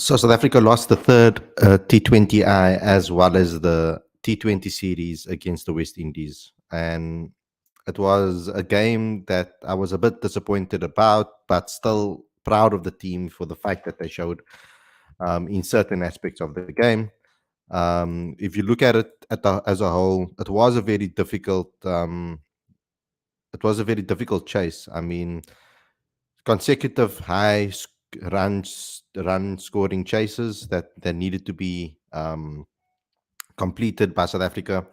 So South Africa lost the third T20I as well as the T20 series against the West Indies. And it was a game that I was a bit disappointed about, but still proud of the team for the fight that they showed in certain aspects of the game. If you look at it as a whole, it was a very difficult chase. I mean, consecutive run scoring chases that needed to be completed by South Africa.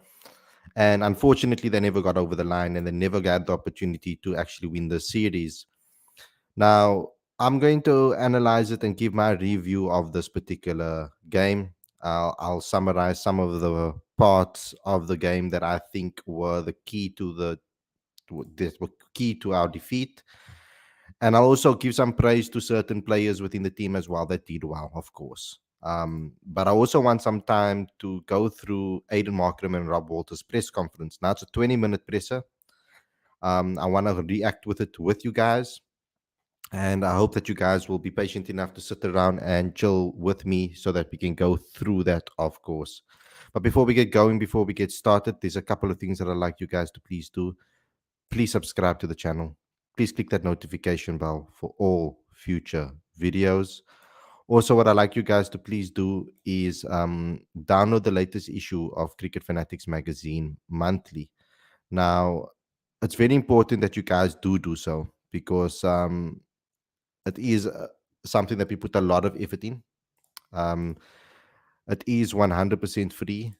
And unfortunately, they never got over the line and they never got the opportunity to actually win the series. Now, I'm going to analyze it and give my review of this particular game. I'll summarize some of the parts of the game that I think were the key to that were key to our defeat. And I'll also give some praise to certain players within the team as well that did well, of course. But I also want some time to go through Aiden Markram and Rob Walters' press conference. Now it's a 20-minute presser. I want to react with it with you guys. And I hope that you guys will be patient enough to sit around and chill with me so that we can go through that, of course. But before we get going, before we get started, there's a couple of things that I'd like you guys to please do. Please subscribe to the channel. Please click that notification bell for all future videos. Also, what I'd like you guys to please do is download the latest issue of Cricket Fanatics magazine monthly. Now, it's very important that you guys do so because it is something that we put a lot of effort in. Um, it is 100% free,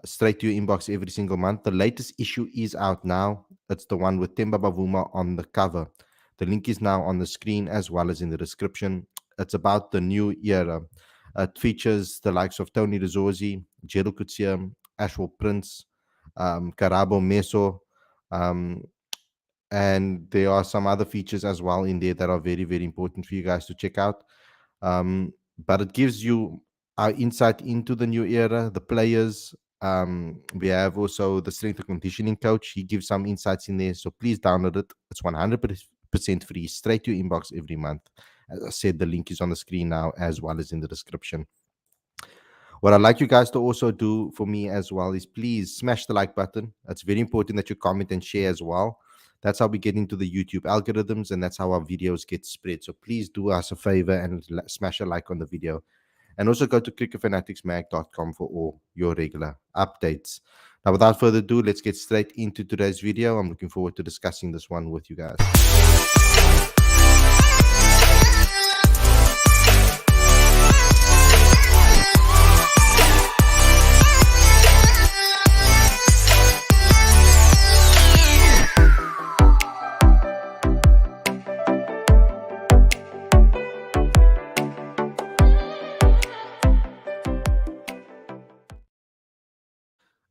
straight to your inbox every single month. The latest issue is out now. It's the one with Temba Bavuma on the cover. The link is now on the screen as well as in the description. It's about the new era. It features the likes of Tony Rizorzi, Gerald Coetzee, Ashwell Prince, Karabo Meso, um, and there are some other features as well in there that are very, very important for you guys to check out. But it gives you our insight into the new era, the players. We have also the strength and conditioning coach. He gives some insights in there. So please download it. It's 100% free, straight to your inbox every month. As I said, the link is on the screen now as well as in the description. What I'd like you guys to also do for me as well is please smash the like button. It's very important that you comment and share as well. That's how we get into the YouTube algorithms and that's how our videos get spread. So please do us a favor and smash a like on the video. And also go to cricketfanaticsmag.com for all your regular updates. Now, without further ado, let's get straight into today's video. I'm looking forward to discussing this one with you guys.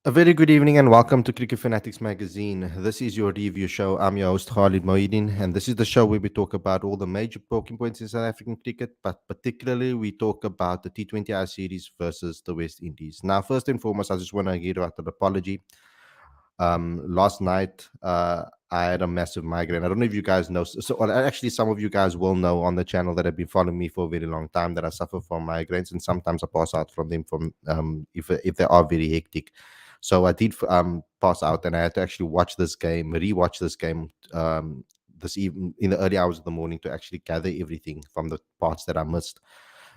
A very good evening and welcome to Cricket Fanatics Magazine. This is your review show. I'm your host, Khalid, and this is the show where we talk about all the major talking points in South African cricket, but particularly we talk about the T20I series versus the West Indies. Now, first and foremost, I just want to give out an apology. Last night, I had a massive migraine. I don't know if you guys know. So actually, some of you guys will know on the channel that have been following me for a very long time that I suffer from migraines, and sometimes I pass out from them if they are very hectic. So I did pass out, and I had to actually rewatch this game this evening in the early hours of the morning to actually gather everything from the parts that I missed.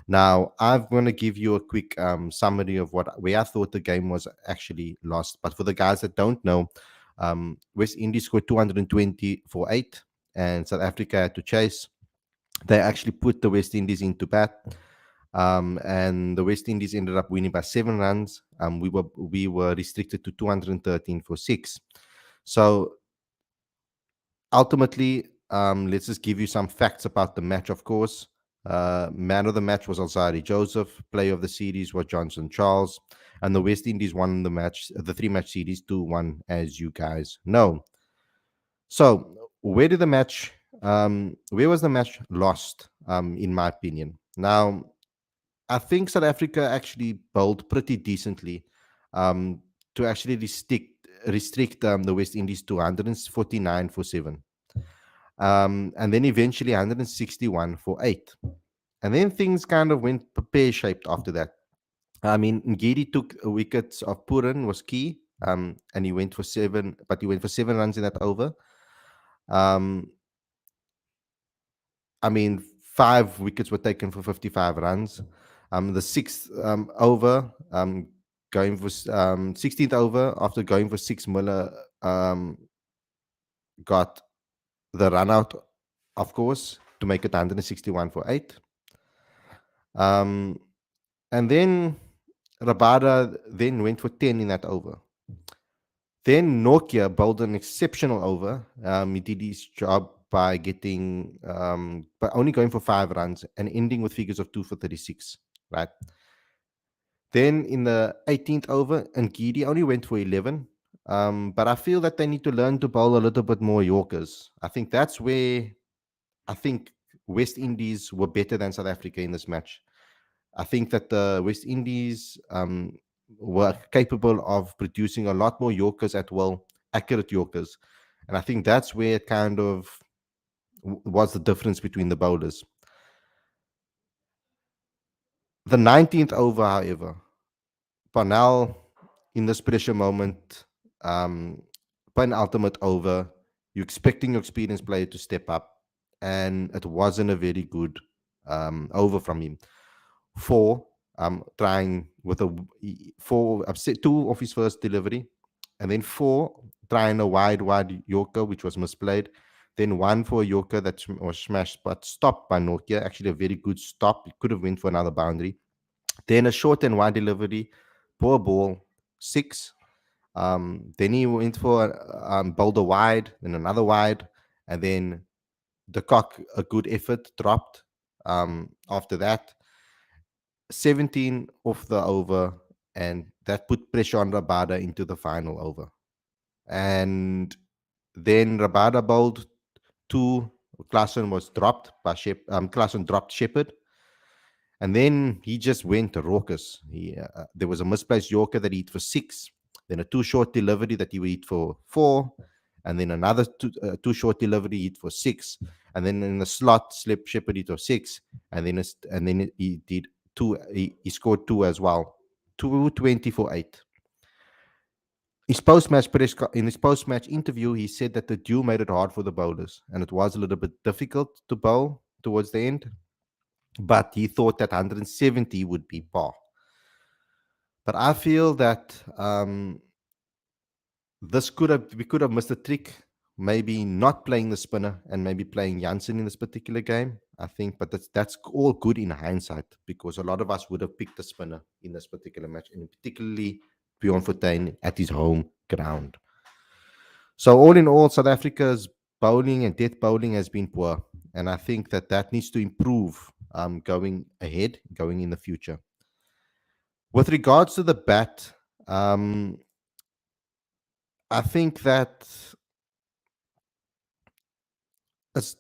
Now, I'm going to give you a quick summary of where I thought the game was actually lost. But for the guys that don't know, West Indies scored 220 for 8, and South Africa had to chase. They actually put the West Indies into bat. And the West Indies ended up winning by 7 runs. We were restricted to 213 for 6. So ultimately, let's just give you some facts about the match, of course. Man of the match was Alzari Joseph. Player of the series was Johnson Charles. And the West Indies won the 3-match series 2-1, as you guys know. So where was the match lost, in my opinion? Now, I think South Africa actually bowled pretty decently to actually restrict the West Indies to 149 for 7. And then eventually 161 for 8. And then things kind of went pear shaped after that. I mean, Ngidi took wickets of Puran was key, and he went for seven, but he went for 7 runs in that over. Um, I mean, 5 wickets were taken for 55 runs. The sixth over, going for 16th over, after going for six, Miller got the run out, of course, to make it 161 for eight. Um, and then Rabada then went for 10 in that over. Then Nokia bowled an exceptional over. He did his job by by only going for 5 runs and ending with figures of 2 for 36. Right. Then in the 18th over, Ngidi only went for 11. But I feel that they need to learn to bowl a little bit more Yorkers. I think that's where I think West Indies were better than South Africa in this match. I think that the West Indies were capable of producing a lot more Yorkers at will, accurate Yorkers. And I think that's where it kind of was the difference between the bowlers. The 19th over, however, Parnell, in this pressure moment, penultimate over, you're expecting your experienced player to step up, and it wasn't a very good over from him. Four, trying with four, upset two of his first delivery, and then four, trying a wide Yorker, which was misplayed. Then one for a Yorker that was smashed but stopped by Nokia. Actually, a very good stop. It could have went for another boundary. Then a short and wide delivery, poor ball, six. Then he went for boulder wide, then another wide, and then the cock, a good effort, dropped. After that, 17 off the over, and that put pressure on Rabada into the final over. And then Rabada bowled two. Klassen was dropped by Klassen dropped Shepherd, and then he just went raucous. There was a misplaced Yorker that he hit for six, then a too short delivery that he would hit for four, and then another too short delivery he hit for six, and then in the slot slip Shepherd hit for six, and then he did two. He scored two as well, 220 for eight. In his post-match interview, he said that the dew made it hard for the bowlers, and it was a little bit difficult to bowl towards the end. But he thought that 170 would be par. But I feel that we could have missed a trick, maybe not playing the spinner and maybe playing Janssen in this particular game. I think, but that's all good in hindsight because a lot of us would have picked the spinner in this particular match, and particularly Bjorn Fortuin at his home ground. So all in all, South Africa's bowling and death bowling has been poor, and I think that that needs to improve going ahead, going in the future. With regards to the bat, I think that it's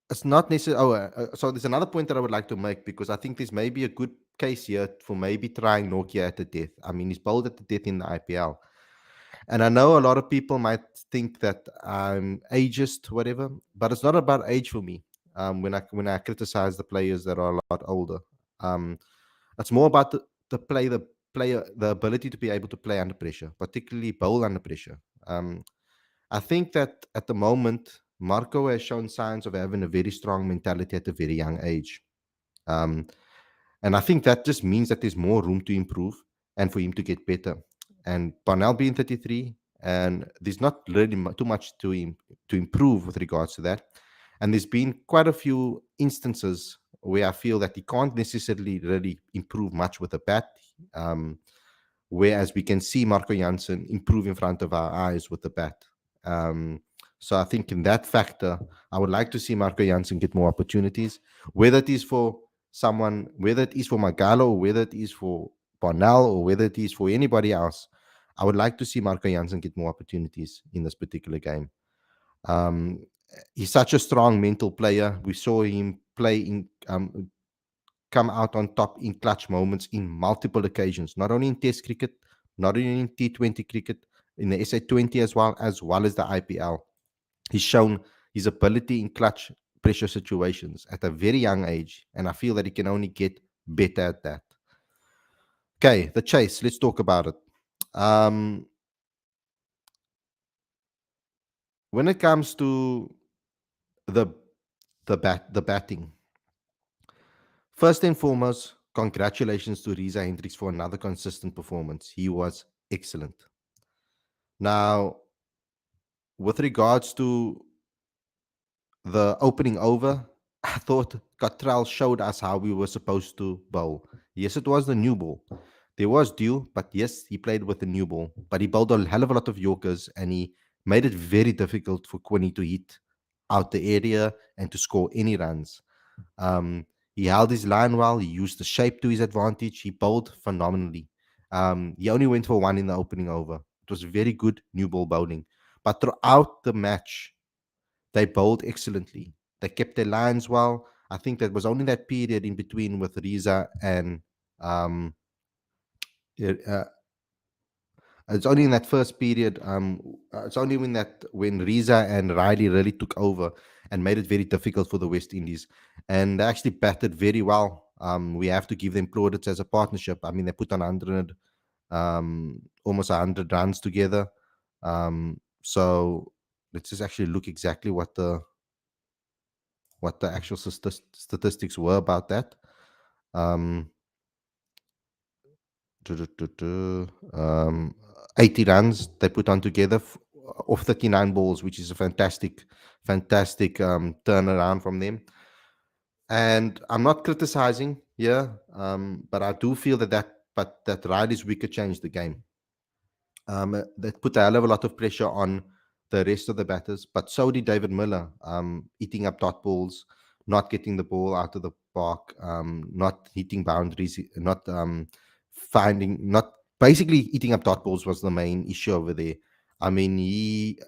it's not necessary. So there's another point that I would like to make because I think there's maybe a good case here for maybe trying Nokia at the death. I mean, he's bowled at the death in the IPL. And I know a lot of people might think that I'm ageist, whatever, but it's not about age for me. When I criticize the players that are a lot older, um, it's more about the player, the ability to be able to play under pressure, particularly bowl under pressure. I think that at the moment, Marco has shown signs of having a very strong mentality at a very young age. Um, and I think that just means that there's more room to improve and for him to get better. And Parnell being 33, and there's not really too much to improve with regards to that. And there's been quite a few instances where I feel that he can't necessarily really improve much with the bat. Um, Whereas we can see Marco Jansen improve in front of our eyes with the bat. Um, so I think in that factor, I would like to see Marco Jansen get more opportunities, whether it is for someone, whether it is for Magalo, or whether it is for Parnell, or whether it is for anybody else. I would like to see Marco Jansen get more opportunities in this particular game. Um, he's such a strong mental player. We saw him play in come out on top in clutch moments in multiple occasions, not only in Test cricket, not only in T20 cricket, in the SA20 as well as the IPL. He's shown his ability in clutch pressure situations at a very young age, and I feel that he can only get better at that. Okay, the chase. Let's talk about it. Um, when it comes to the the batting, first and foremost, congratulations to Riza Hendricks for another consistent performance. He was excellent. Now, with regards to the opening over, I thought Cottrell showed us how we were supposed to bowl. Yes, it was the new ball. There was dew, but yes, he played with the new ball. But he bowled a hell of a lot of Yorkers, and he made it very difficult for Quinny to hit out the area and to score any runs. Um, he held his line well. He used the shape to his advantage. He bowled phenomenally. He only went for one in the opening over. It was very good new ball bowling. But throughout the match, they bowled excellently. They kept their lines well. I think that was only that period in between with Riza and um, uh, it's only in that first period. It's only when Riza and Riley really took over and made it very difficult for the West Indies, and they actually batted very well. We have to give them plaudits as a partnership. I mean, they put on 100, almost 100 runs together. So let's just actually look exactly what the actual statistics were about that. Um, duh, duh, duh, duh, um, 80 runs they put on together off 39 balls, which is a fantastic turnaround from them. And I'm not criticizing here, but I do feel that Riley's wicket changed the game. That put a hell of a lot of pressure on the rest of the batters, but so did David Miller, eating up dot balls, not getting the ball out of the park, not hitting boundaries, not finding, not basically eating up dot balls was the main issue over there. I mean, he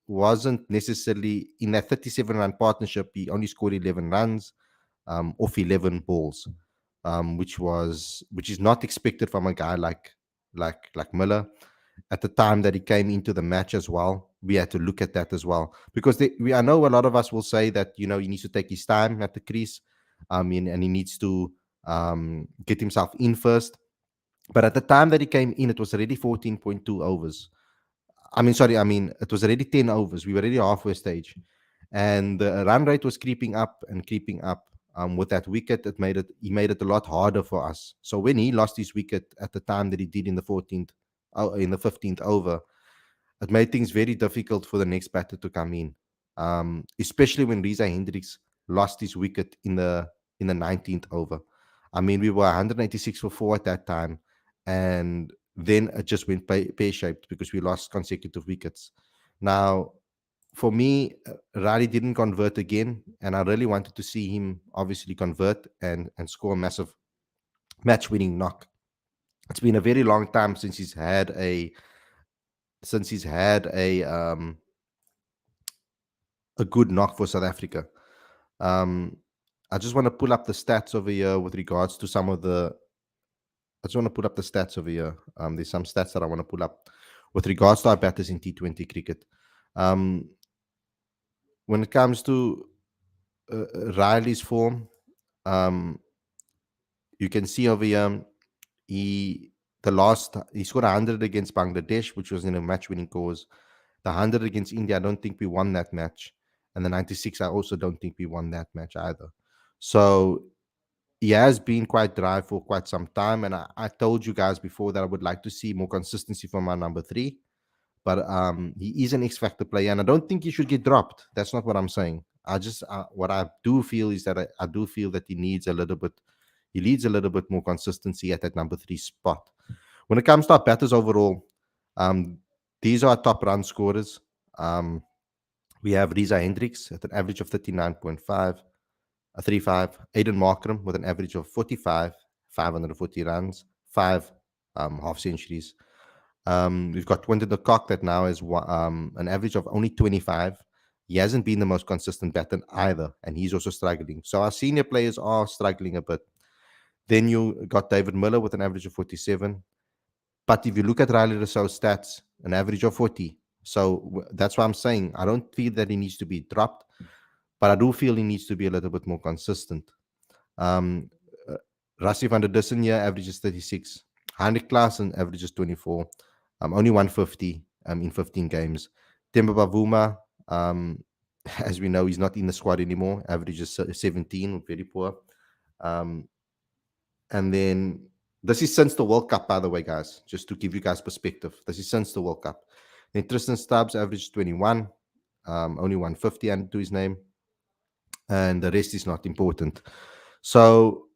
wasn't necessarily in that 37-run partnership. He only scored 11 runs off 11 balls, which is not expected from a guy like Miller. At the time that he came into the match as well, we had to look at that as well because I know a lot of us will say that he needs to take his time at the crease, and he needs to get himself in first. But at the time that he came in, it was already 14.2 overs. It was already 10 overs. We were already halfway stage. And the run rate was creeping up and creeping up. With that wicket, he made it a lot harder for us. So when he lost his wicket at the time that he did in the 15th over, it made things very difficult for the next batter to come in. Especially when Riza Hendricks lost his wicket in the 19th over. I mean, we were 186 for 4 at that time, and then it just went pear-shaped because we lost consecutive wickets. Now, for me, Riley didn't convert again, and I really wanted to see him obviously convert and score a massive match-winning knock. It's been a very long time since he's had a good knock for South Africa. Um, I just want to pull up the stats over here with regards to some of the. I just want to pull up the stats over here. There's some stats that I want to pull up with regards to our batters in T20 cricket. Um, when it comes to Riley's form, um, you can see over here he he scored 100 against Bangladesh, which was in a match-winning cause. The 100 against India, I don't think we won that match. And the 96, I also don't think we won that match either. So he has been quite dry for quite some time. And I told you guys before that I would like to see more consistency from our number 3. But he is an X factor player, and I don't think he should get dropped. That's not what I'm saying. What I do feel is that I do feel that he needs a little bit. He needs a little bit more consistency at that number 3 spot. When it comes to our batters overall, um, these are our top run scorers. We have Riza Hendricks at an average of 39.5, 35. Aiden Markram with an average of 45, 540 runs, 5 half centuries. We've got Quinton de Kock that now is an average of only 25. He hasn't been the most consistent batter either, and he's also struggling. So our senior players are struggling a bit. Then you got David Miller with an average of 47. But if you look at Riley Rousseau's stats, an average of 40. So that's why I'm saying I don't feel that he needs to be dropped. but I do feel he needs to be a little bit more consistent. Um, uh, Rassie van der Dussen here averages 36. Heinrich Klaassen averages 24. Only 150 in 15 games. Temba Bavuma, as we know, he's not in the squad anymore. Averages 17, very poor. Um, and then this is since the World Cup, by the way, guys, just to give you guys perspective. This is since the World Cup. Then Tristan Stubbs averaged 21, only 150 under his name, and the rest is not important. So,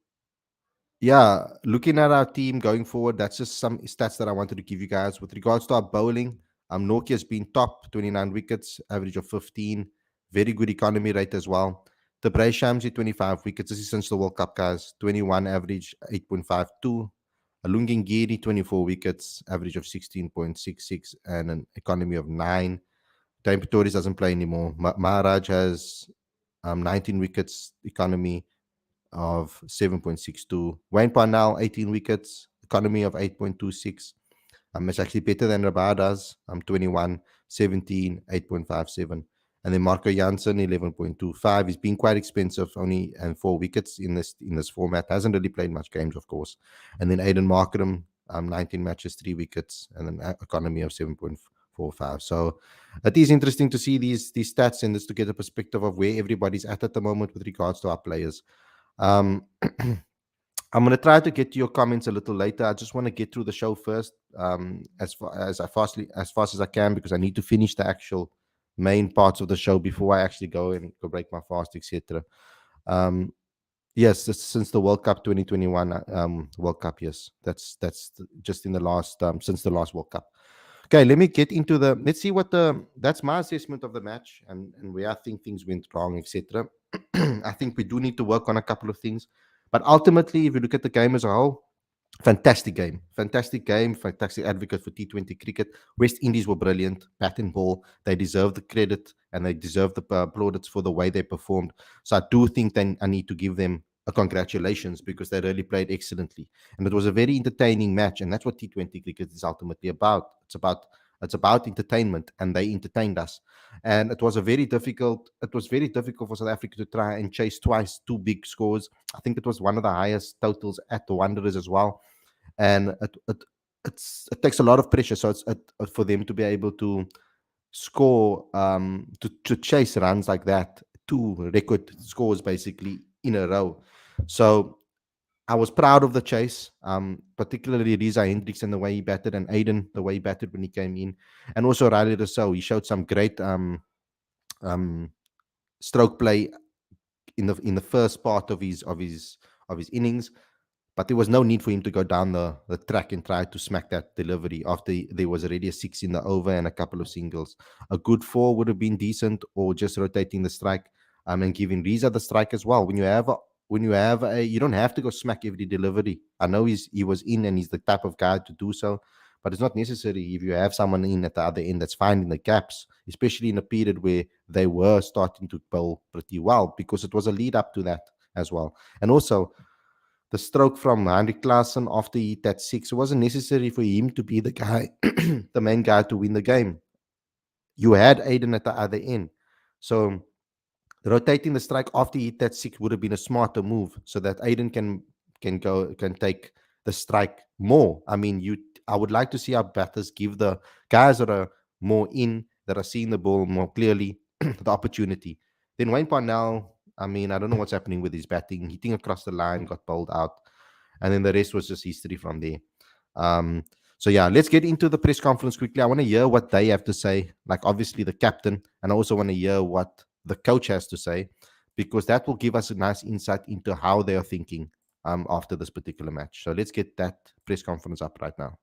yeah, looking at our team going forward, that's just some stats that I wanted to give you guys. With regards to our bowling, Nokia's been top, 29 wickets, average of 15, very good economy rate as well. Tabray Shamsi, 25 wickets. This is since the World Cup, guys. 21 average, 8.52. Alungin 24 wickets, average of 16.66, and an economy of 9. Dame Pretorius doesn't play anymore. Maharaj has 19 wickets, economy of 7.62. Wayne Parnell, 18 wickets, economy of 8.26. It's actually better than Rabada's. 21, 17, 8.57. And then Marco Janssen, 11.25. He's been quite expensive, only and 4 wickets in this format. Hasn't really played much games, of course. And then Aiden Markram, 19 matches, 3 wickets, and an economy of 7.45. So it is interesting to see these stats and just to get a perspective of where everybody's at the moment with regards to our players. Um, I'm going to try to get to your comments a little later. I just want to get through the show first, as fast as I can, because I need to finish the actual main parts of the show before I actually go and go break my fast, etc. Yes, since the World Cup 2021 World Cup. Yes, that's just in the last since the last World Cup. Okay, let me get into let's see what that's my assessment of the match and where I think things went wrong, etc. I think we do need to work on a couple of things, but ultimately, if you look at the game as a whole, fantastic game, fantastic advocate for T20 cricket. West Indies were brilliant, bat and ball. They deserve the credit and they deserve the plaudits for the way they performed. So I do think I need to give them a congratulations because they really played excellently. And it was a very entertaining match, and that's what T20 cricket is ultimately about. It's about entertainment, and they entertained us. And it was very difficult for South Africa to try and chase twice 2 big scores. I think it was one of the highest totals at the Wanderers as well, and it takes a lot of pressure. So it's for them to be able to score, to chase runs like that, 2 record scores basically in a row. So I was proud of the chase, particularly Riza Hendricks and the way he batted, and Aiden the way he batted when he came in, and also Riley Rousseau. He showed some great stroke play in the first part of his innings, but there was no need for him to go down the track and try to smack that delivery after there was already a 6 in the over and a couple of singles. A good 4 would have been decent, or just rotating the strike and giving Riza the strike as well. When you have you don't have to go smack every delivery. I know he was in and he's the type of guy to do so, but it's not necessary. If you have someone in at the other end that's finding the gaps, especially in a period where they were starting to bowl pretty well, because it was a lead up to that as well. And also, the stroke from Heinrich Klaassen after he hit that 6, it wasn't necessary for him to be the guy, the main guy to win the game. You had Aiden at the other end. So rotating the strike after he hit that 6 would have been a smarter move, so that Aiden can take the strike more. I mean, I would like to see our batters give the guys that are more in, that are seeing the ball more clearly, the opportunity. Then Wayne Parnell, I mean, I don't know what's happening with his batting. Hitting across the line, got bowled out, and then the rest was just history from there. So yeah, let's get into the press conference quickly. I want to hear what they have to say, like obviously the captain, and I also want to hear what the coach has to say, because that will give us a nice insight into how they are thinking after this particular match. So let's get that press conference up right now.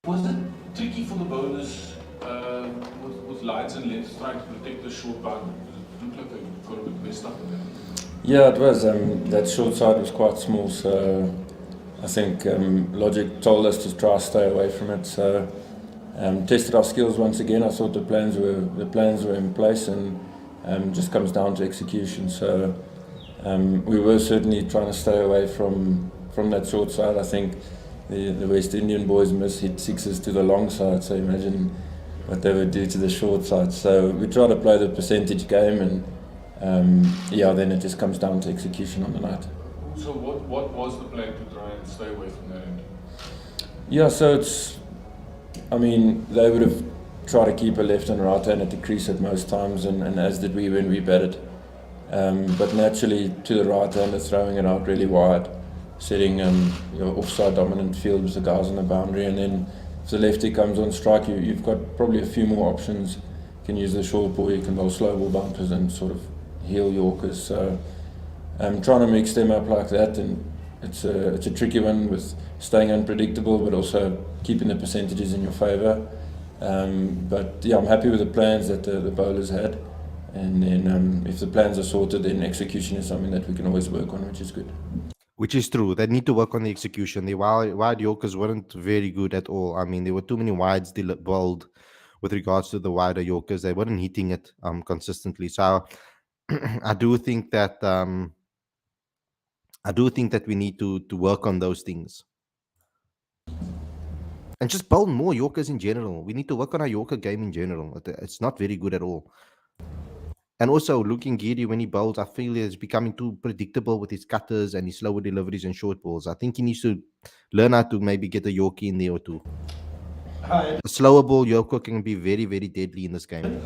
Was it tricky for the bowlers with lights and lengths trying to protect the short bound? It looked like they got a bit messed up in there. Yeah, it was. That short side was quite small, so I think logic told us to try to stay away from it. So tested our skills once again. I thought the plans were in place, and just comes down to execution. So we were certainly trying to stay away from that short side. I think the West Indian boys hit 6s to the long side. So imagine what they would do to the short side. So we try to play the percentage game, and then it just comes down to execution on the night. So what was the plan to try and stay away from that end? Yeah, so they would have tried to keep a left and right hand at the crease at most times, and as did we when we batted. But naturally, to the right hander, throwing it out really wide, setting your offside dominant field with the guys on the boundary, and then if the lefty comes on strike, you've got probably a few more options. You can use the short ball, you can bowl slow ball bumpers and sort of heel Yorkers. So trying to mix them up like that, and it's a tricky one with staying unpredictable but also keeping the percentages in your favour. But yeah, I'm happy with the plans that the bowlers had, and then if the plans are sorted, then execution is something that we can always work on, which is good. Which is true. They need to work on the execution. The wide Yorkers weren't very good at all. I mean, there were too many wides bowled with regards to the wider Yorkers. They weren't hitting it consistently. So I do think that we need to work on those things. And just bowl more Yorkers in general. We need to work on our Yorker game in general. It's not very good at all. And also, looking Giri when he bowls, I feel he's becoming too predictable with his cutters and his slower deliveries and short balls. I think he needs to learn how to maybe get a Yorkie in there or two. Hi. A slower ball Yorker can be very, very deadly in this game.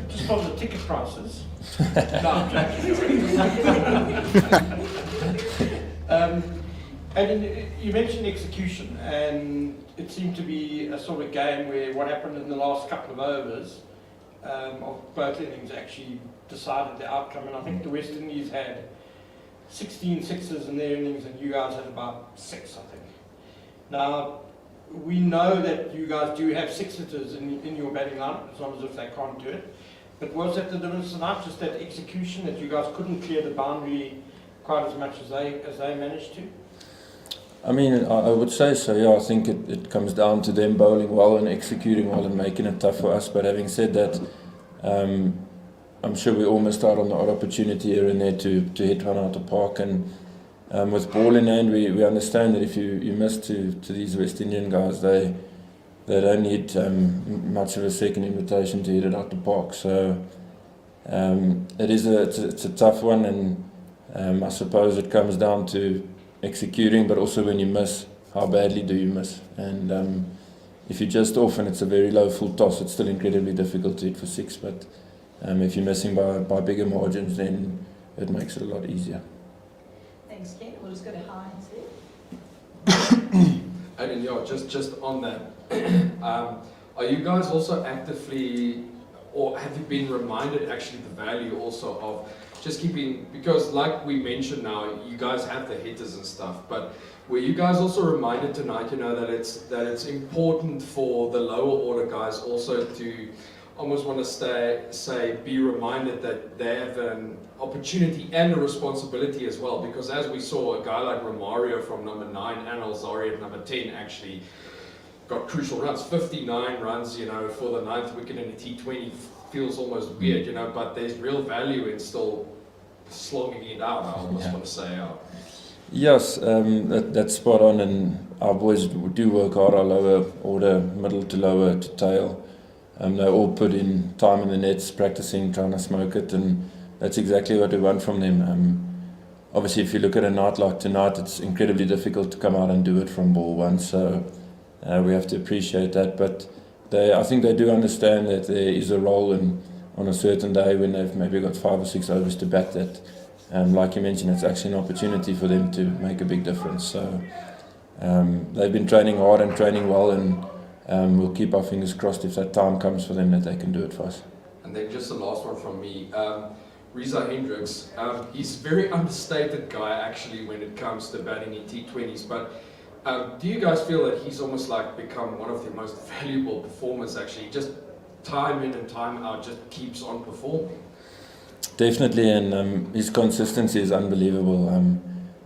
Just on the ticket prices. No, I'm joking. And you mentioned execution, and it seemed to be a sort of game where what happened in the last couple of overs of both innings actually decided the outcome. And I think the West Indies had 16 sixes in their innings, and you guys had about 6, I think. Now, we know that you guys do have 6-hitters in your batting lineup. It's not as if they can't do it. But was that the difference tonight, just that execution, that you guys couldn't clear the boundary quite as much as they managed to? I mean, I would say so, yeah. I think it comes down to them bowling well and executing well and making it tough for us. But having said that, I'm sure we all missed out on the odd opportunity here and there to hit one out the park. And with ball in hand, we understand that if you miss to these West Indian guys, they don't need much of a second invitation to hit it out the park. So it's a tough one, and I suppose it comes down to executing, but also when you miss, how badly do you miss? And if you're just off and it's a very low full toss, it's still incredibly difficult to hit for 6. But if you're missing by bigger margins, then it makes it a lot easier. Thanks, Ken. We'll just go to Hines there. And yeah, just on that, are you guys also actively, or have you been reminded actually the value also of just keeping, because like we mentioned now, you guys have the hitters and stuff, but were you guys also reminded tonight, that it's important for the lower order guys also to almost want to be reminded that they have an opportunity and a responsibility as well, because as we saw, a guy like Romario from number 9 and Alzari at number 10 actually got crucial runs, 59 runs, for the 9th wicket in a T20 feels almost weird, but there's real value in still slogging it out, I almost want to say. Yes, that's spot on, and our boys do work hard, our lower order, middle to lower to tail. They all put in time in the nets, practicing, trying to smoke it, and that's exactly what we want from them. Obviously, if you look at a night like tonight, it's incredibly difficult to come out and do it from ball 1, so we have to appreciate that. But I think they do understand that there is a role on a certain day when they've maybe got 5 or 6 overs to bat that. Like you mentioned, it's actually an opportunity for them to make a big difference. So they've been training hard and training well, and we'll keep our fingers crossed if that time comes for them that they can do it for us. And then just the last one from me. Reza Hendricks, he's a very understated guy actually when it comes to batting in T20s, but do you guys feel that he's almost like become one of the most valuable performers actually? Just time in and time out, just keeps on performing. Definitely, and his consistency is unbelievable.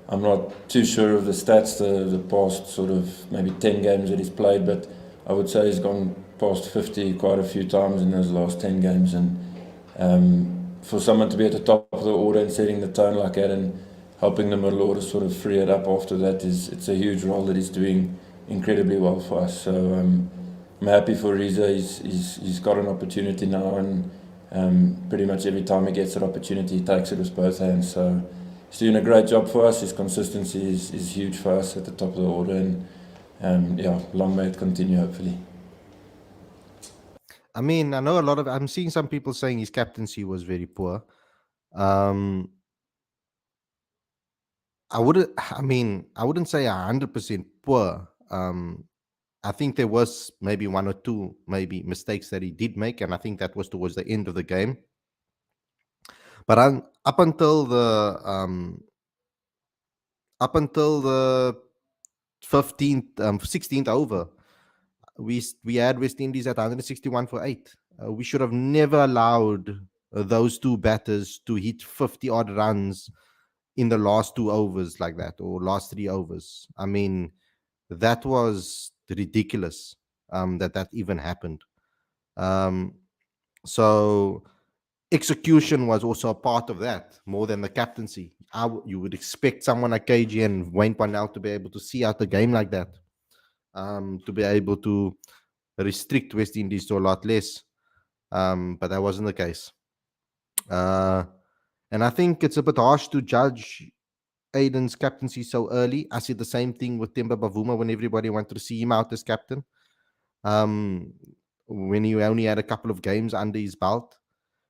I'm not too sure of the stats, the past sort of maybe 10 games that he's played, but I would say he's gone past 50 quite a few times in those last 10 games. And for someone to be at the top of the order and setting the tone like that and helping the middle order sort of free it up after that, it's a huge role that he's doing incredibly well for us. So I'm happy for Riza. He's got an opportunity now, and pretty much every time he gets that opportunity, he takes it with both hands. So he's doing a great job for us. His consistency is huge for us at the top of the order, and long may it continue, hopefully. I mean, I know I'm seeing some people saying his captaincy was very poor. I wouldn't say 100% poor. I think there was maybe one or two maybe mistakes that he did make, and I think that was towards the end of the game. But up until the 15th, 16th over, we had West Indies at 161 for 8. We should have never allowed those two batters to hit 50 odd runs in the last 2 overs like that, or last 3 overs. I mean, that was ridiculous, that even happened. So execution was also a part of that more than the captaincy. You would expect someone like KG and Wayne Parnell to be able to see out the game like that, to be able to restrict West Indies to a lot less. But that wasn't the case. And I think it's a bit harsh to judge Aiden's captaincy so early. I said the same thing with Temba Bavuma when everybody wanted to see him out as captain. When he only had a couple of games under his belt.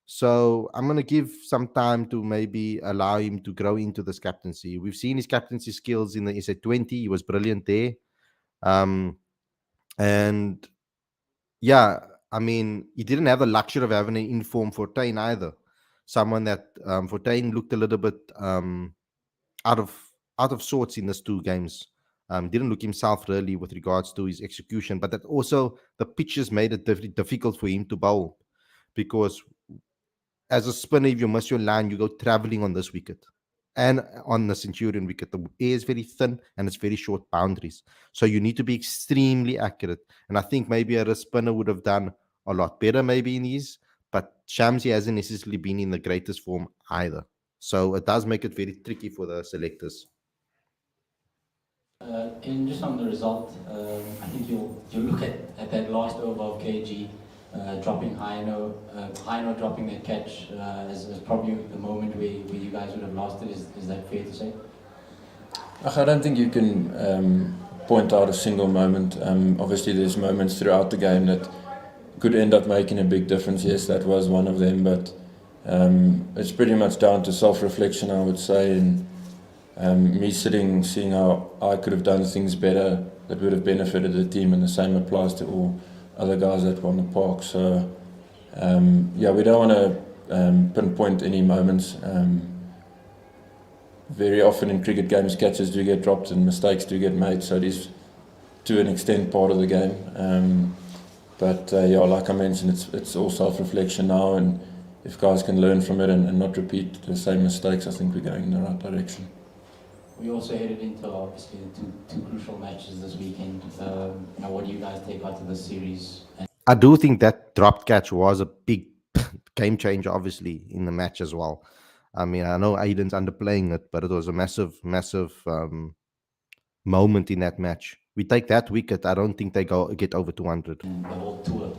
So I'm going to give some time to maybe allow him to grow into this captaincy. We've seen his captaincy skills in the SA20. He was brilliant there. And yeah, I mean, he didn't have the luxury of having an informed Fortuin either. Someone that Fortuin looked a little bit out of sorts in these 2 games. Didn't look himself really with regards to his execution, but that also the pitches made it difficult for him to bowl, because as a spinner, if you miss your line, you go traveling on this wicket. And on the Centurion wicket, the air is very thin and it's very short boundaries. So you need to be extremely accurate. And I think maybe a spinner would have done a lot better maybe in these, but Shamsi hasn't necessarily been in the greatest form either. So it does make it very tricky for the selectors. And just on the result, I think you'll look at that last over of KG dropping Hino dropping that catch as probably the moment where you guys would have lost it. Is that fair to say? I don't think you can point out a single moment. Obviously, there's moments throughout the game that could end up making a big difference. Yes, that was one of them, but it's pretty much down to self-reflection, I would say, and me seeing how I could have done things better that would have benefited the team, and the same applies to all other guys that were on the park. So we don't want to pinpoint any moments. Very often in cricket games, catches do get dropped and mistakes do get made, so it is to an extent part of the game. But like I mentioned, it's all self-reflection now, and if guys can learn from it and not repeat the same mistakes, I think we're going in the right direction. We also headed into obviously two crucial matches this weekend. What do you guys take out of the series? I do think that dropped catch was a big game changer, obviously, in the match as well. I mean, I know Aiden's underplaying it, but it was a massive moment in that match. We take that wicket, I don't think they get over 200. And the whole tour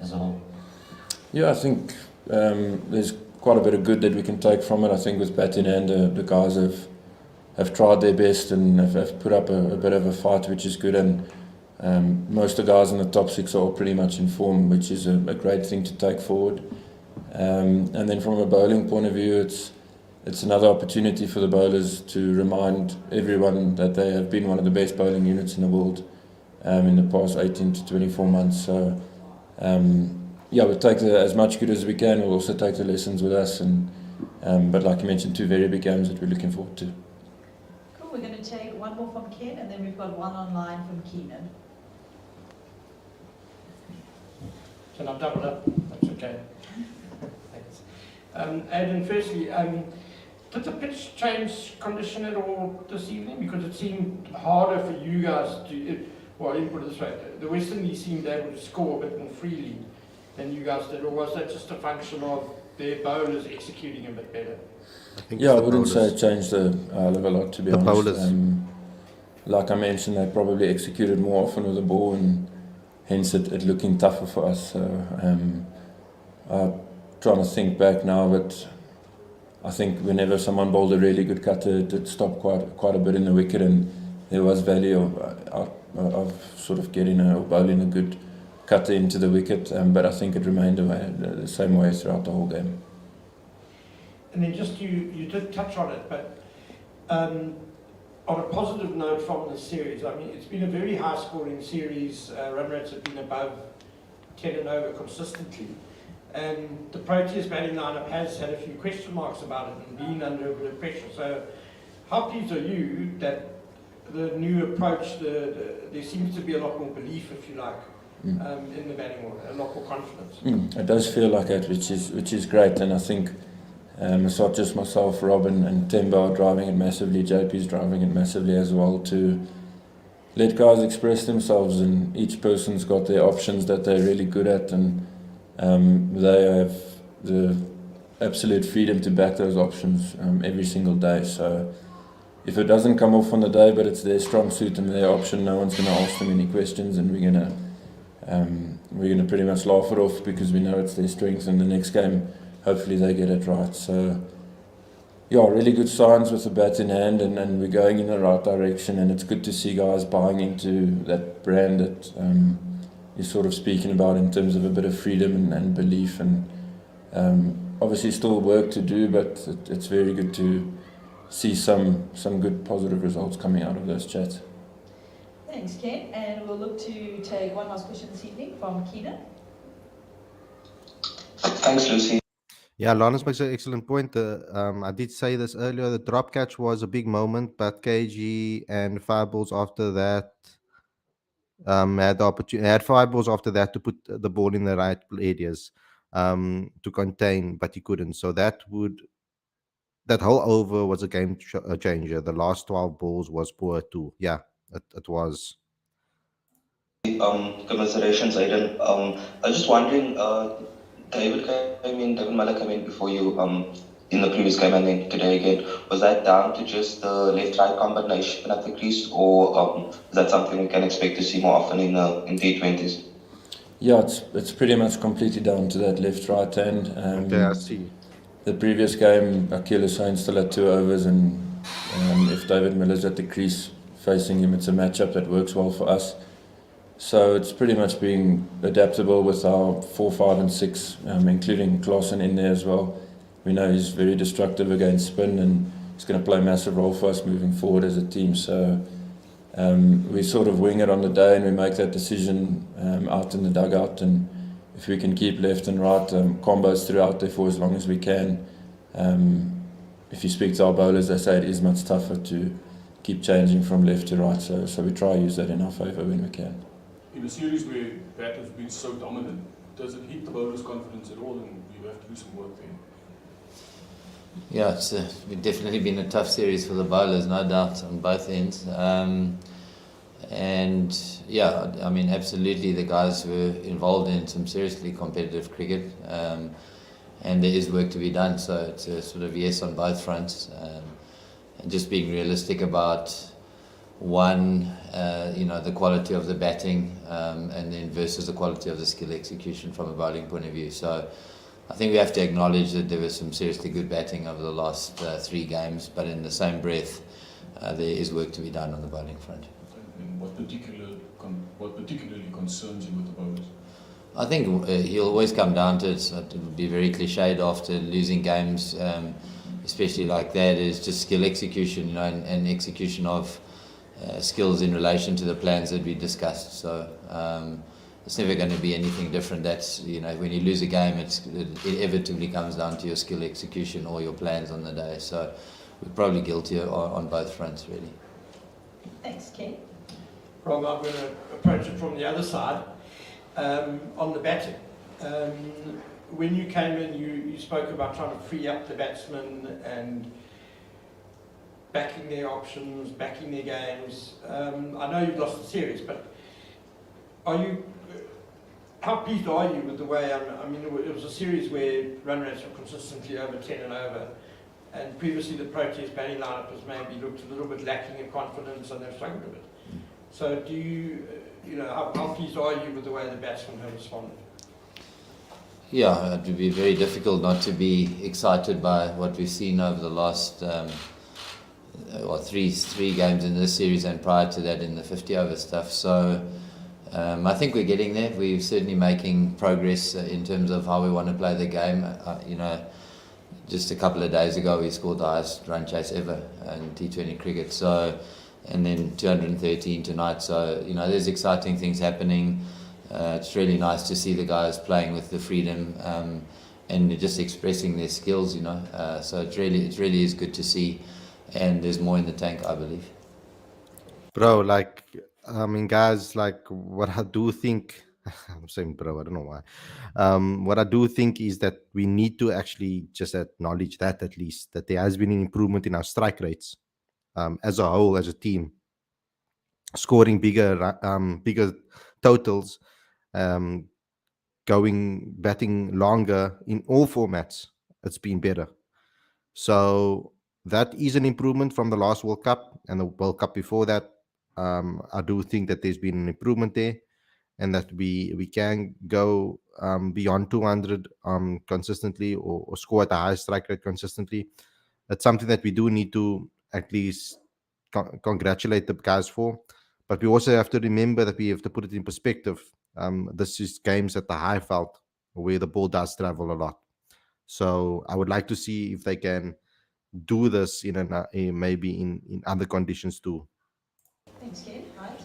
as a whole. Yeah, I think there's quite a bit of good that we can take from it. I think with bat in hand, the guys have tried their best and have put up a bit of a fight, which is good. And most of the guys in the top 6 are all pretty much in form, which is a great thing to take forward. And then from a bowling point of view, it's another opportunity for the bowlers to remind everyone that they have been one of the best bowling units in the world in the past 18 to 24 months. So we'll take as much good as we can. We'll also take the lessons with us. But like you mentioned, 2 very big games that we're looking forward to. Cool, we're going to take one more from Ken, and then we've got one online from Keenan. Can I double up? That's okay. Thanks. Aiden, firstly, did the pitch change condition at all this evening? Because it seemed harder for you guys to, let me put it this way, the West Indies seemed able to score a bit more freely than you guys did, or was that just a function of their bowlers executing a bit better? I wouldn't say it changed the level a lot, to be honest. Bowlers. Like I mentioned, they probably executed more often with the ball, and hence it looking tougher for us. So I'm trying to think back now, but I think whenever someone bowled a really good cutter, it did stop quite a bit in the wicket, and there was value of sort of getting or bowling a good cutter into the wicket, but I think it remained the same way throughout the whole game. And then just you did touch on it, but on a positive note from the series, I mean, it's been a very high-scoring series. Run rates have been above 10 and over consistently. And the Proteas batting lineup has had a few question marks about it and been under a bit of pressure. So how pleased are you that the new approach, there seems to be a lot more belief, if you like, in the batting order, a lot more confidence? It does feel like it, which is great, and I think it's not just myself, Robin and Temba are driving it massively, JP's driving it massively as well, to let guys express themselves, and each person's got their options that they're really good at, and they have the absolute freedom to back those options every single day. So if it doesn't come off on the day, but it's their strong suit and their option, no one's going to ask them any questions, and we're going to pretty much laugh it off because we know it's their strength, and the next game hopefully they get it right. So yeah, really good signs with the bat in hand, and we're going in the right direction, and it's good to see guys buying into that brand that you're sort of speaking about in terms of a bit of freedom and belief, and obviously still work to do, but it's very good to see some good positive results coming out of those chats. Thanks, Ken. And we'll look to take one last question this evening from Keenan. Thanks, Lucy. Yeah, Lawrence makes an excellent point. I did say this earlier. The drop catch was a big moment, but KG and Fireballs after that had the opportunity. Had Fireballs after that to put the ball in the right areas to contain, but he couldn't. So that whole over was a game changer. The last 12 balls was poor too. Yeah, it was. Commiserations, Aiden. I was just wondering, David Miller came in before you in the previous game and then today again. Was that down to just the left-right combination at the crease, or is that something we can expect to see more often in T20s? Yeah, it's pretty much completely down to that left-right hand. Okay, I see. The previous game, Akil Hussain still had 2 overs, and if David Miller's at the crease facing him, it's a matchup that works well for us. So it's pretty much being adaptable with our 4, 5 and 6, including Clausen in there as well. We know he's very destructive against spin, and he's going to play a massive role for us moving forward as a team. So we sort of wing it on the day, and we make that decision out in the dugout, and if we can keep left and right combos throughout there for as long as we can. If you speak to our bowlers, they say it is much tougher to keep changing from left to right, so we try to use that in our favour when we can. In a series where bat has been so dominant, does it hit the bowler's confidence at all, and you have to do some work there? Yeah, it's definitely been a tough series for the bowlers, no doubt, on both ends. And yeah, I mean, absolutely, the guys were involved in some seriously competitive cricket, and there is work to be done. So it's a sort of yes on both fronts, and just being realistic about one, the quality of the batting, and then versus the quality of the skill execution from a bowling point of view. So I think we have to acknowledge that there was some seriously good batting over the last 3 games, but in the same breath, there is work to be done on the bowling front. And what particularly concerns you with the bowlers? I think he'll always come down to it. It will be very cliched after losing games, especially like that, is just skill execution, and execution of skills in relation to the plans that we discussed. So it's never going to be anything different. That's, when you lose a game, it inevitably comes down to your skill execution or your plans on the day. So we're probably guilty on both fronts, really. Thanks, Ken. Rob, I'm going to approach it from the other side, on the batting. When you came in, you spoke about trying to free up the batsmen and backing their options, backing their games. I know you've lost the series, but how pleased are you with the way, I mean, it was a series where run rates were consistently over 10 and over, and previously the Proteas batting lineup has maybe looked a little bit lacking in confidence, and they've struggled a bit. So do you how pleased are you with the way the batsmen have responded? Yeah, it would be very difficult not to be excited by what we've seen over the last three games in this series and prior to that in the 50 over stuff. So I think we're getting there. We're certainly making progress in terms of how we want to play the game. Just a couple of days ago we scored the highest run chase ever in T20 cricket. So, and then 213 tonight. So there's exciting things happening. It's really nice to see the guys playing with the freedom and just expressing their skills. So it really is good to see, and there's more in the tank, I believe. Bro, guys, what I do think, I'm saying bro, I don't know why. What I do think is that we need to actually just acknowledge that, at least, that there has been an improvement in our strike rates as a whole, as a team, scoring bigger totals, batting longer in all formats. It's been better. So that is an improvement from the last World Cup and the World Cup before that. I do think that there's been an improvement there, and that we can go beyond 200 consistently, or score at the highest strike rate consistently. That's something that we do need to at least congratulate the guys for. But we also have to remember that we have to put it in perspective. This is games at the high veld where the ball does travel a lot. So I would like to see if they can do this maybe in other conditions too. Thanks, Ken. Right.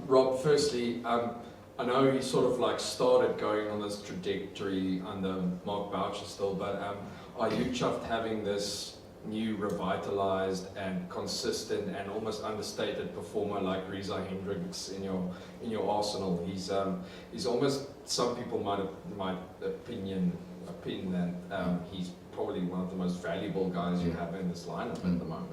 Rob, firstly, I know you sort of started going on this trajectory under Mark Boucher still, but are you chuffed having this new revitalized and consistent and almost understated performer like Reza Hendricks in your arsenal? He's almost, some people might opinion that he's probably one of the most valuable guys you have in this lineup at the moment.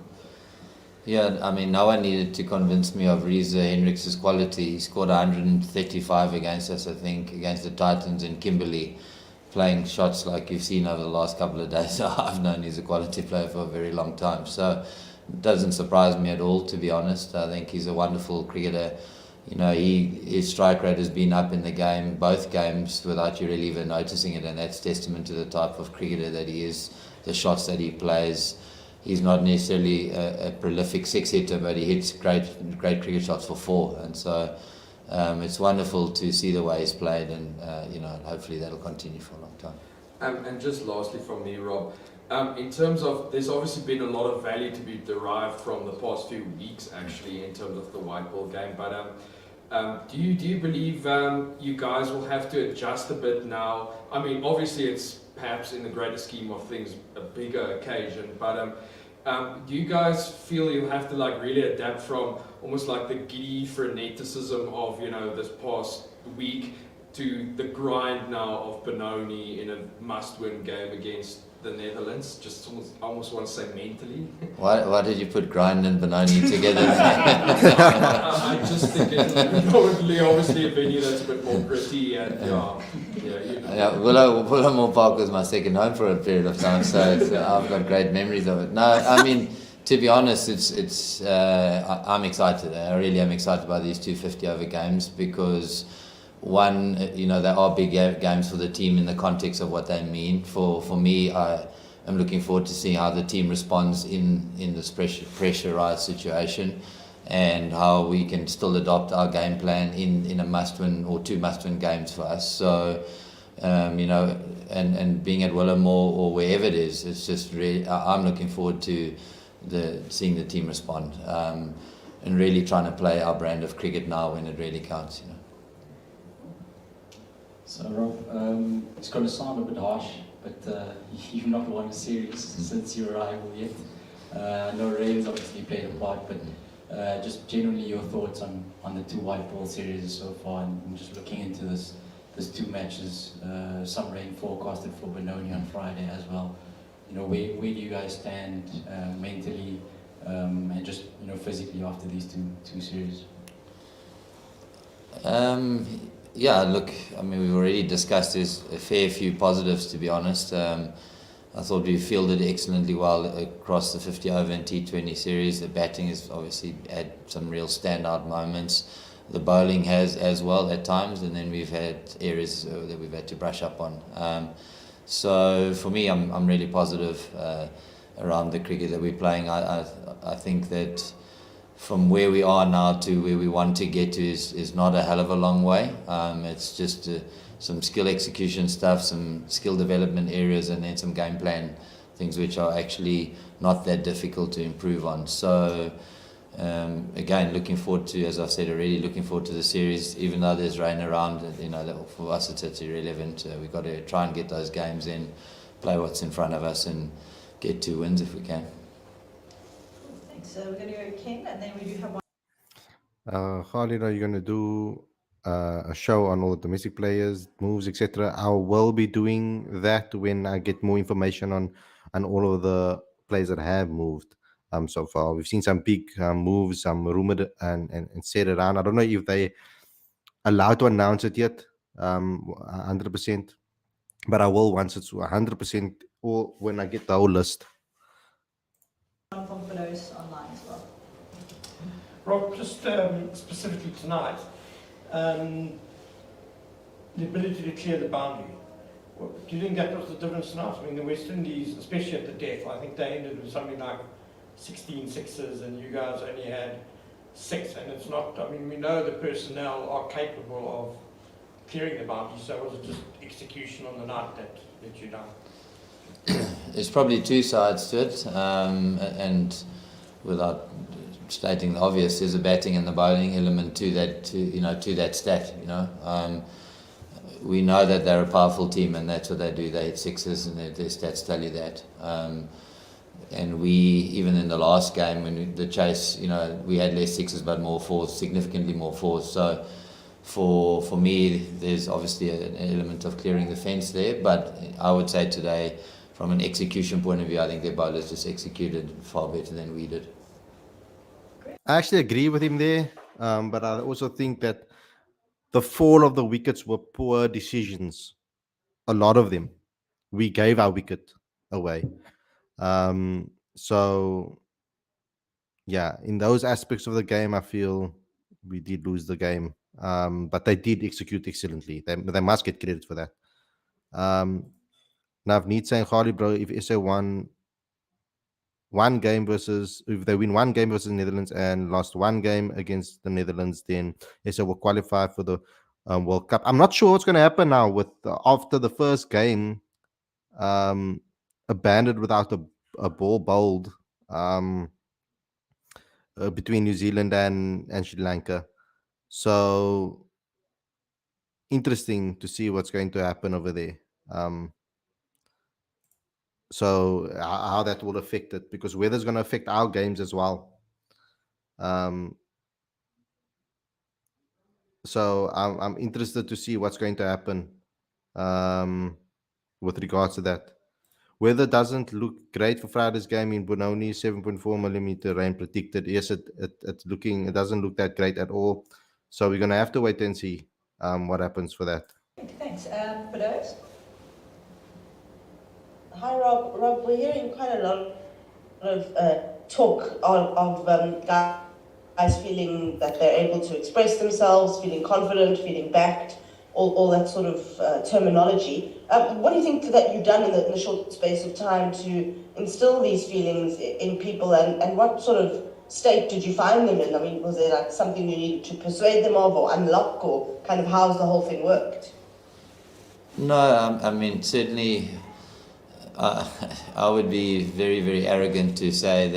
Yeah, I mean, no one needed to convince me of Reza Hendricks' quality. He scored 135 against us, I think, against the Titans in Kimberley, playing shots like you've seen over the last couple of days. I've known he's a quality player for a very long time. So it doesn't surprise me at all, to be honest. I think he's a wonderful cricketer. His strike rate has been up in the game, both games, without you really even noticing it, and that's testament to the type of cricketer that he is, the shots that he plays. He's not necessarily a prolific six-hitter, but he hits great cricket shots for four. And so it's wonderful to see the way he's played, and hopefully that'll continue for a long time. And just lastly from me, Rob, in terms of, there's obviously been a lot of value to be derived from the past few weeks, actually, in terms of the white ball game. But do you believe you guys will have to adjust a bit now? I mean, obviously it's perhaps in the greater scheme of things a bigger occasion, but do you guys feel you'll have to really adapt from almost the giddy freneticism of this past week to the grind now of Benoni in a must-win game against the Netherlands? Just almost want to say mentally. Why did you put grind and Benoni together? I just think it's probably obviously a venue that's a bit more gritty and Willamore Park was my second home for a period of time, so I've got great memories of it. No, I mean, to be honest, I'm excited. I really am excited by these 250 over games because, one, they are big games for the team in the context of what they mean. For me, I am looking forward to seeing how the team responds in this pressurized situation, and how we can still adopt our game plan in a must-win or two must-win games for us. So, and being at Willamore or wherever it is, it's just really, I'm looking forward to seeing the team respond, and really trying to play our brand of cricket now when it really counts. So Rob, it's going to sound a bit harsh, but you've not won a series since your arrival yet. I know rain's obviously played a part, but just generally your thoughts on the two white ball series so far, and just looking into this two matches, some rain forecasted for Benoni on Friday as well. Where do you guys stand mentally and just physically after these two series? Yeah, look, I mean, we've already discussed there's a fair few positives, to be honest. I thought we fielded excellently well across the 50 over and T20 series. The batting has obviously had some real standout moments. the bowling has as well at times, and then we've had areas that we've had to brush up on. So for me, I'm really positive around the cricket that we're playing. I think that from where we are now to where we want to get to is not a hell of a long way. It's just some skill execution stuff, some skill development areas, and then some game plan things which are actually not that difficult to improve on. So again, looking forward to, as I've said already, looking forward to the series. Even though there's rain around, for us it's irrelevant. We've got to try and get those games in, play what's in front of us, and get 2 wins if we can. Thanks. So we're going to go Ken, and then we do have one. Khalid, are you going to do a show on all the domestic players, moves, etc.? I will be doing that when I get more information on all of the players that have moved so far. We've seen some big moves, some rumored and said around. I don't know if they allowed to announce it yet, 100%, but I will once it's 100% or when I get the whole list. One from Fidos online as well. Rob, just specifically tonight, the ability to clear the boundary. Do you think that was the difference tonight? I mean, the West Indies, especially at the death, I think they ended with something like 16 sixes, and you guys only had 6. And it's not, I mean, we know the personnel are capable of clearing the boundary, so was it just execution on the night that let you down? There's probably 2 sides to it, and without stating the obvious, there's a batting and the bowling element to that, to that stat. We know that they're a powerful team, and that's what they do. They hit 6s, and their stats tell you that. And we, even in the last game, when the chase, we had less 6s but more 4s, significantly more 4s. So for me, there's obviously an element of clearing the fence there. But I would say today, from an execution point of view, I think their bowlers just executed far better than we did. I actually agree with him there, but I also think that the fall of the wickets were poor decisions. A lot of them. We gave our wicket away. So, yeah, in those aspects of the game, I feel we did lose the game. But they did execute excellently. They must get credit for that. Navneet saying, Khalid, bro, if SA won one game versus, if they win one game versus the Netherlands and lost one game against the Netherlands, then SA will qualify for the World Cup. I'm not sure what's going to happen now with after the first game abandoned without a ball bowled between New Zealand and Sri Lanka. So interesting to see what's going to happen over there. So how that will affect it, because weather's going to affect our games as well. So I'm interested to see what's going to happen with regards to that. Weather doesn't look great for Friday's game in Benoni. 7.4 millimeter rain predicted. Yes, it doesn't look that great at all. So we're going to have to wait and see what happens for that. Thanks. Fidos? Hi, Rob. Rob, we're hearing quite a lot of talk of guys feeling that they're able to express themselves, feeling confident, feeling backed, all that sort of terminology. What do you think that you've done in the short space of time to instill these feelings in people, and what sort of state did you find them in? I mean, was there like something you needed to persuade them of or unlock, or kind of how's the whole thing worked? No, I mean, certainly I would be very, very arrogant to say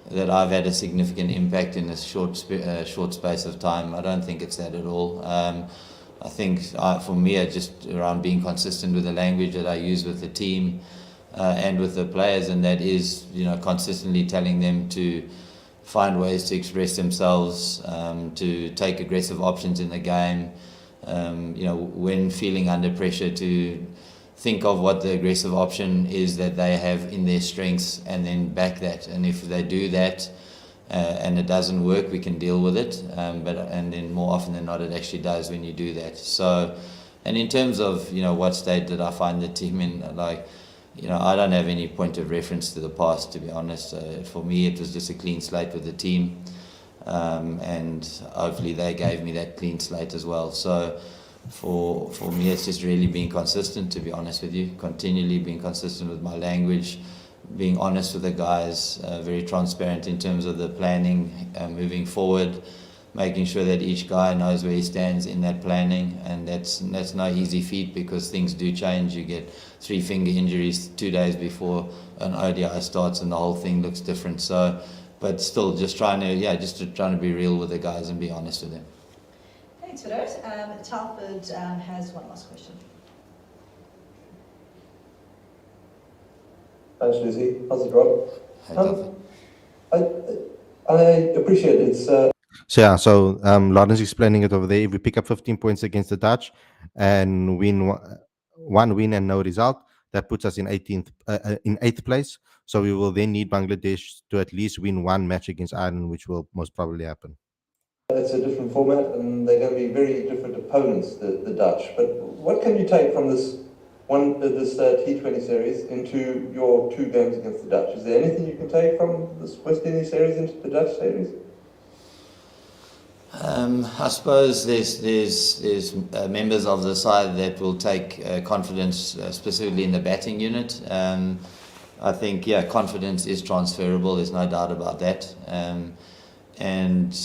that I've had a significant impact in a short space of time. I don't think it's that at all. I think for me, it's just around being consistent with the language that I use with the team and with the players, and that is, consistently telling them to find ways to express themselves, to take aggressive options in the game. When feeling under pressure, to think of what the aggressive option is that they have in their strengths, and then back that. And if they do that and it doesn't work, we can deal with it. And then more often than not, it actually does when you do that. So, and in terms of what state did I find the team in, I don't have any point of reference to the past, to be honest. For me, it was just a clean slate with the team. and hopefully they gave me that clean slate as well. So for me, it's just really being consistent, to be honest with you, continually being consistent with my language, being honest with the guys, very transparent in terms of the planning moving forward, making sure that each guy knows where he stands in that planning, and that's no easy feat because things do change. You get 3 finger injuries 2 days before an ODI starts, and the whole thing looks different. So, but still, just trying to be real with the guys and be honest with them. Thanks for that. Telford has one last question. Thanks, Lucy. How's it, Rob? Hey, Telford. I appreciate it. So Lauren's explaining it over there. If we pick up 15 points against the Dutch and win one win and no result, that puts us in 8th place. So we will then need Bangladesh to at least win one match against Ireland, which will most probably happen. It's a different format, and they're going to be very different opponents, the Dutch. But what can you take from this T20 series into your 2 games against the Dutch? Is there anything you can take from this West Indies series into the Dutch series? I suppose there's members of the side that will take confidence, specifically in the batting unit. I think confidence is transferable. There's no doubt about that. And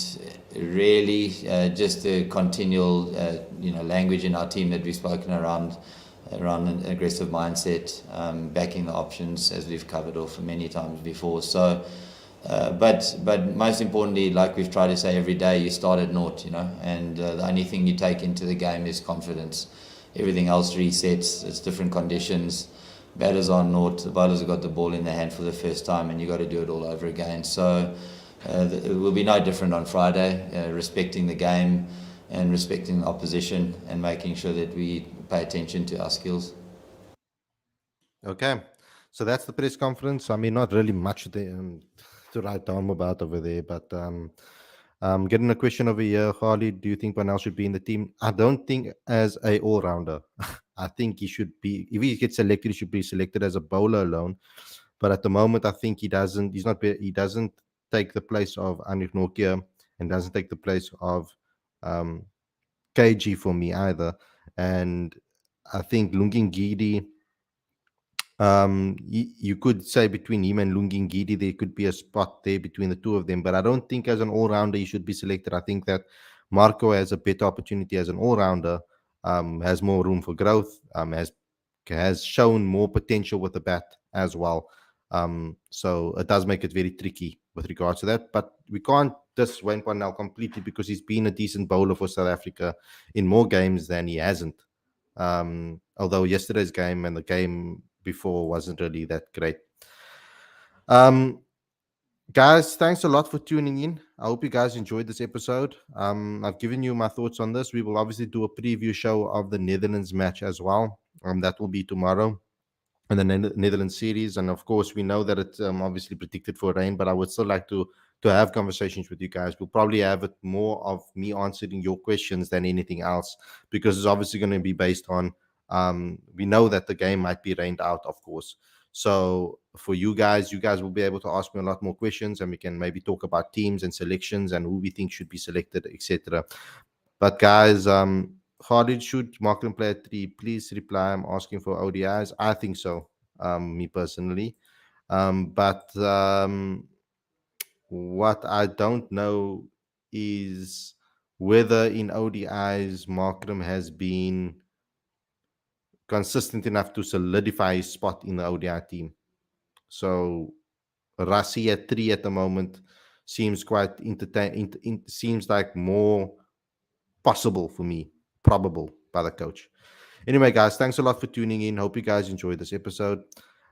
really, just the continual language in our team that we've spoken around an aggressive mindset, backing the options as we've covered off many times before. So. But most importantly, like we've tried to say every day, you start at naught, and the only thing you take into the game is confidence. Everything else resets. It's different conditions. Batters are naught. The bowlers have got the ball in their hand for the first time, and you got to do it all over again. So it will be no different on Friday. Respecting the game and respecting the opposition, and making sure that we pay attention to our skills. Okay, so that's the press conference. I mean, not really much to write down about over there, but getting a question over here. Khalid, do you think Panel should be in the team? I don't think as a all-rounder. I think he should be, if he gets selected, he should be selected as a bowler alone. But at the moment, I think he doesn't take the place of Anif Nokia, and doesn't take the place of KG for me either. And I think Lungin you could say between him and Lungin there could be a spot there between the two of them, but I don't think as an all-rounder he should be selected. I think that Marco has a better opportunity as an all-rounder, has more room for growth, has shown more potential with the bat as well. So it does make it very tricky with regards to that, but we can't diss Wayne Parnell completely because he's been a decent bowler for South Africa in more games than he hasn't. Although yesterday's game and the game before wasn't really that great. Guys, thanks a lot for tuning in. I hope you guys enjoyed this episode. I've given you my thoughts on this. We will obviously do a preview show of the Netherlands match as well. That will be tomorrow in the Netherlands series. And of course, we know that it's obviously predicted for rain, but I would still like to have conversations with you guys. We'll probably have it more of me answering your questions than anything else, because it's obviously going to be based on we know that the game might be rained out, of course. So for you guys will be able to ask me a lot more questions, and we can maybe talk about teams and selections and who we think should be selected, etc. But guys, Khalid, should Markram play at 3? Please reply. I'm asking for ODIs. I think so, me personally. But what I don't know is whether in ODIs Markram has been consistent enough to solidify his spot in the ODI team. So Rassi at 3 at the moment seems quite seems like more possible for me, probable by the coach. Anyway, guys, thanks a lot for tuning in. Hope you guys enjoyed this episode.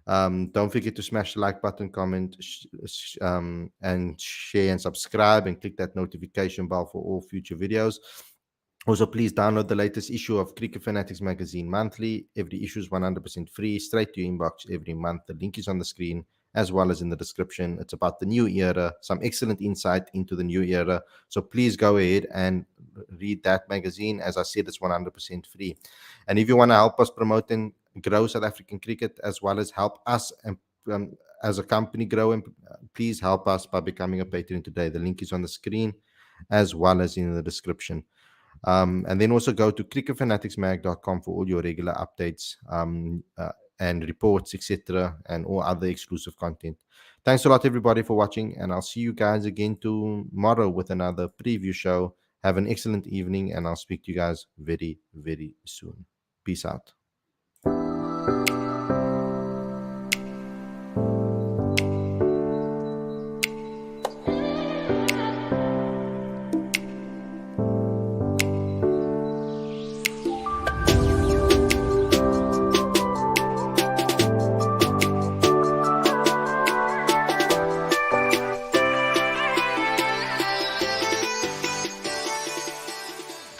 Don't forget to smash the like button, comment, and share and subscribe, and click that notification bell for all future videos. Also, please download the latest issue of Cricket Fanatics magazine monthly. Every issue is 100% free, straight to your inbox every month. The link is on the screen as well as in the description. It's about the new era, some excellent insight into the new era. So please go ahead and read that magazine. As I said, it's 100% free. And if you want to help us promote and grow South African cricket, as well as help us and as a company grow and please help us by becoming a patron today. The link is on the screen as well as in the description. And then also go to cricketfanaticsmag.com for all your regular updates and reports, etc., and all other exclusive content. Thanks a lot, everybody, for watching, and I'll see you guys again tomorrow with another preview show. Have an excellent evening, and I'll speak to you guys very, very soon. Peace out.